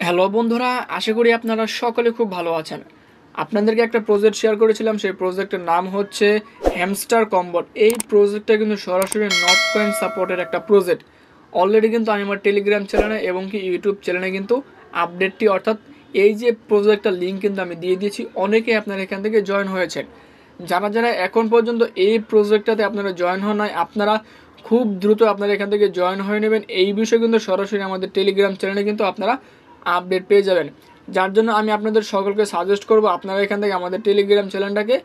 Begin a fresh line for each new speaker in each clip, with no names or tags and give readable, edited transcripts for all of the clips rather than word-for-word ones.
Hello বন্ধুরা, আশা করি আপনারা সকলে খুব ভালো আছেন। আপনাদেরকে একটা প্রজেক্ট শেয়ার করেছিলাম, সেই প্রজেক্টের নাম হচ্ছে হ্যামস্টার কম্বট। এই প্রজেক্টটা কিন্তু সরাসরি নট কয়েন সাপোর্টের একটা প্রজেক্ট। অলরেডি কিন্তু আমি আমার টেলিগ্রাম চ্যানেলে এবং কি ইউটিউব চ্যানেলে কিন্তু আপডেটটি অর্থাৎ এই যে প্রজেক্টটার লিঙ্ক কিন্তু আমি দিয়ে দিয়েছি। অনেকেই আপনারা এখান থেকে জয়েন হয়েছেন। যারা যারা এখন পর্যন্ত এই প্রজেক্টটাতে আপনারা জয়েন হন নাই, আপনারা খুব দ্রুত আপনারা এখান থেকে জয়েন হয়ে নেবেন। এই বিষয়ে কিন্তু সরাসরি আমাদের টেলিগ্রাম চ্যানেলে কিন্তু আপনারা আপডেট পেয়ে যাবেন। যার জন্য আমি আপনাদের সকলকে সাজেস্ট করব আপনারা এখান থেকে আমাদের টেলিগ্রাম চ্যানেলটাকে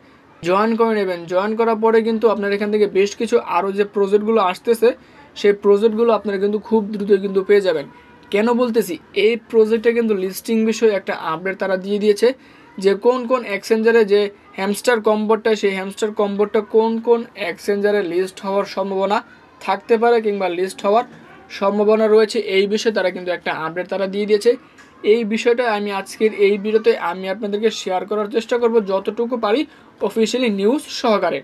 জয়েন করে নেবেন। জয়েন করার পরে কিন্তু আপনারা এখান থেকে বেশ কিছু আরও যে প্রজেক্টগুলো আসতেছে সেই প্রজেক্টগুলো আপনারা কিন্তু খুব দ্রুত কিন্তু পেয়ে যাবেন। কেন বলতেছি, এই প্রজেক্টে কিন্তু লিস্টিং বিষয়ে একটা আপডেট তারা দিয়ে দিয়েছে যে কোন কোন এক্সচেঞ্জারে যে হ্যামস্টার কম্বোটা, সেই হ্যামস্টার কম্বোটা কোন কোন এক্সচেঞ্জারে লিস্ট হওয়ার সম্ভাবনা থাকতে পারে কিংবা লিস্ট হওয়ার সম্ভাবনা রয়েছে। এই বিষয়ে তারা কিন্তু একটা আপডেট তারা দিয়ে দিয়েছে। এই বিষয়টা আমি আজকের এই ভিডিওতে আমি আপনাদেরকে শেয়ার করার চেষ্টা করব যতটুকু পারি অফিসিয়ালি নিউজ সহকারে।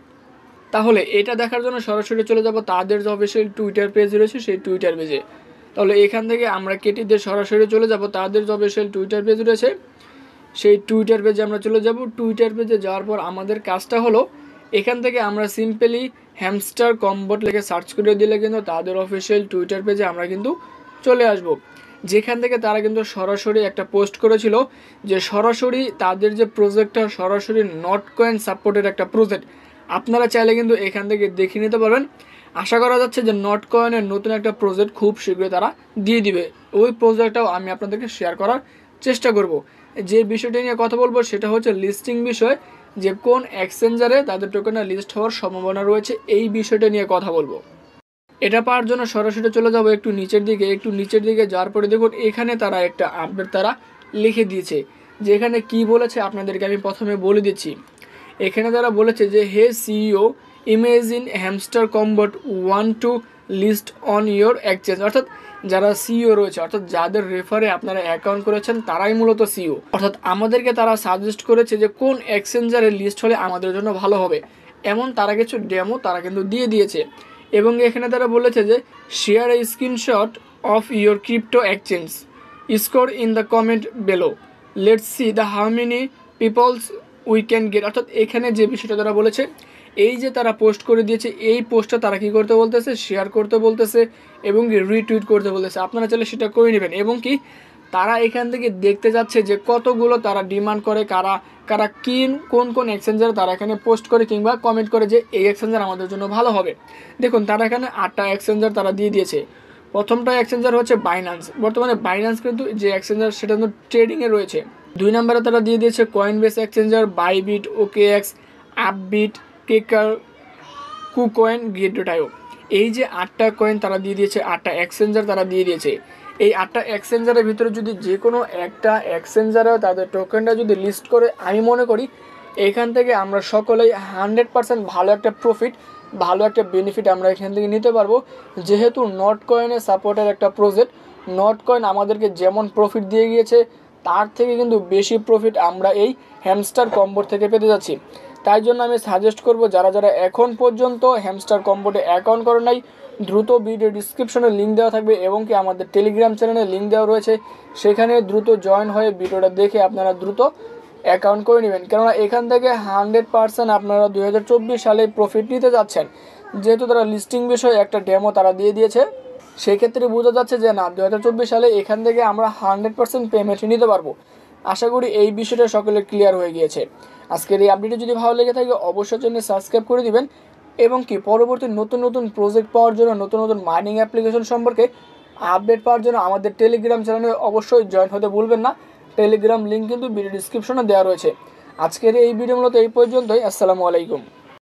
তাহলে এটা দেখার জন্য সরাসরি চলে যাব তাদের যে অফিসিয়াল টুইটার পেজ রয়েছে সেই টুইটার পেজে। তাহলে এখান থেকে আমরা কেটে দিয়ে সরাসরি চলে যাব তাদের যে অফিসিয়াল টুইটার পেজ রয়েছে সেই টুইটার পেজে আমরা চলে যাব। টুইটার পেজে যাওয়ার পর আমাদের কাজটা হলো এখান থেকে আমরা সিম্পলি হ্যামস্টার কম্বোট লিখে সার্চ করে দিলে কিন্তু তাদের অফিসিয়াল টুইটার পেজে আমরা কিন্তু চলে আসব, যেখান থেকে তারা কিন্তু সরাসরি একটা পোস্ট করেছিল যে সরাসরি তাদের যে প্রজেক্টটা সরাসরি নট কয়েন সাপোর্টের একটা প্রজেক্ট। আপনারা চাইলে কিন্তু এখান থেকে দেখে নিতে পারবেন। আশা করা যাচ্ছে যে নট কয়েনের নতুন একটা প্রজেক্ট খুব শীঘ্রই তারা দিয়ে দিবে। ওই প্রজেক্টটাও আমি আপনাদেরকে শেয়ার করার চেষ্টা করব। যে বিষয়টি নিয়ে কথা বলবো সেটা হচ্ছে লিস্টিং বিষয়, যে কোন এক্সচেঞ্জারে তাদের টোকেনটা লিস্ট হওয়ার সম্ভাবনা রয়েছে এই বিষয়টা নিয়ে কথা বলবো। এটা পাওয়ার জন্য সরাসরি চলে যাব একটু নিচের দিকে যাওয়ার পরে দেখুন এখানে তারা একটা আপডেট তারা লিখে দিয়েছে। যেখানে কি বলেছে আপনাদেরকে আমি প্রথমে বলে দিচ্ছি। এখানে তারা বলেছে যে hey CEO, imagine hamster combat one two list on your exchange. অর্থাৎ যারা সিইও রয়েছে, অর্থাৎ যাদের রেফারে আপনারা অ্যাকাউন্ট করেছেন তারাই মূলত সিইও। অর্থাৎ আমাদেরকে তারা সাজেস্ট করেছে যে কোন এক্সচেঞ্জারে লিস্ট হলে আমাদের জন্য ভালো হবে, এমন তারা কিছু ডেমো তারা কিন্তু দিয়ে দিয়েছে। এবং এখানে তারা বলেছে যে share a screenshot of your crypto exchange, score in the comment below, let's see the how many peoples we can get. অর্থাৎ এখানে যে বিষয়টা তারা বলেছে, এই যে তারা পোস্ট করে দিয়েছে এই পোস্টটা তারা কী করতে বলতেছে, শেয়ার করতে বলতেছে এবং রিটুইট করতে বলতেছে। আপনারা চাইলে সেটা করে নেবেন। এবং কি তারা এখান থেকে দেখতে যাচ্ছে যে কতগুলো তারা ডিমান্ড করে, কারা কারা কোন কোন এক্সচেঞ্জার তারা এখানে পোস্ট করে কিংবা কমেন্ট করে যে এই এক্সচেঞ্জার আমাদের জন্য ভালো হবে। দেখুন তারা এখানে 8টা এক্সচেঞ্জার তারা দিয়ে দিয়েছে। প্রথমটা এক্সচেঞ্জার হচ্ছে বাইন্যান্স। বর্তমানে বাইন্যান্স কিন্তু যে এক্সচেঞ্জার সেটা কিন্তু ট্রেডিংয়ে রয়েছে। 2 নম্বরে তারা দিয়ে দিয়েছে Coinbase exchanger, Bybit, OKX, Upbit, Kraken, KuCoin, Gate io. এই যে 8টা কয়েন তারা দিয়ে দিয়েছে, 8টা এক্সচেঞ্জার তারা দিয়ে দিয়েছে। এই 8টা এক্সচেঞ্জারের ভিতরে যদি যে কোনো একটা এক্সচেঞ্জারে তাদের টোকেনটা যদি লিস্ট করে, আমি মনে করি এখান থেকে আমরা সকলেই 100% ভালো একটা প্রফিট, ভালো একটা বেনিফিট আমরা এখান থেকে নিতে পারবো। যেহেতু নট কয়েনের সাপোর্টের একটা প্রজেক্ট, নট কয়েন আমাদেরকে যেমন প্রফিট দিয়ে গিয়েছে তার থেকে কিন্তু বেশি প্রফিট আমরা এই হ্যামস্টার কম্বোট থেকে পেতে যাচ্ছি। তাই জন্য আমি সাজেস্ট করব যারা যারা এখন পর্যন্ত হ্যামস্টার কম্বোটে অ্যাকাউন্ট করে নাই, দ্রুত ভিডিও ডিসক্রিপশনে লিঙ্ক দেওয়া থাকবে এবং কি আমাদের টেলিগ্রাম চ্যানেলে লিঙ্ক দেওয়া রয়েছে, সেখানে দ্রুত জয়েন হয়ে ভিডিওটা দেখে আপনারা দ্রুত অ্যাকাউন্ট করে নেবেন। কেননা এখান থেকে 100% আপনারা 2024 সালে প্রফিট নিতে যাচ্ছেন। যেহেতু তারা লিস্টিং বিষয়ে একটা ডেমো তারা দিয়ে দিয়েছে, সেক্ষেত্রে বোঝা যাচ্ছে যে না 2024 সালে এখান থেকে আমরা 100% পেমেন্ট নিতে পারবো। আশা করি এই বিষয়টা সকলে ক্লিয়ার হয়ে গিয়েছে। আজকের এই আপডেটে যদি ভালো লেগে থাকে অবশ্যই চ্যানেল সাবস্ক্রাইব করে দিবেন এবং কি পরবর্তী নতুন নতুন প্রজেক্ট পাওয়ার জন্য, নতুন নতুন মাইনিং অ্যাপ্লিকেশন সম্পর্কে আপডেট পাওয়ার জন্য আমাদের টেলিগ্রাম চ্যানেলে অবশ্যই জয়েন হতে ভুলবেন না। টেলিগ্রাম লিঙ্ক কিন্তু ভিডিও ডিসক্রিপশনে দেওয়া রয়েছে। আজকের এই ভিডিও মূলত এই পর্যন্তই। আসসালামু আলাইকুম।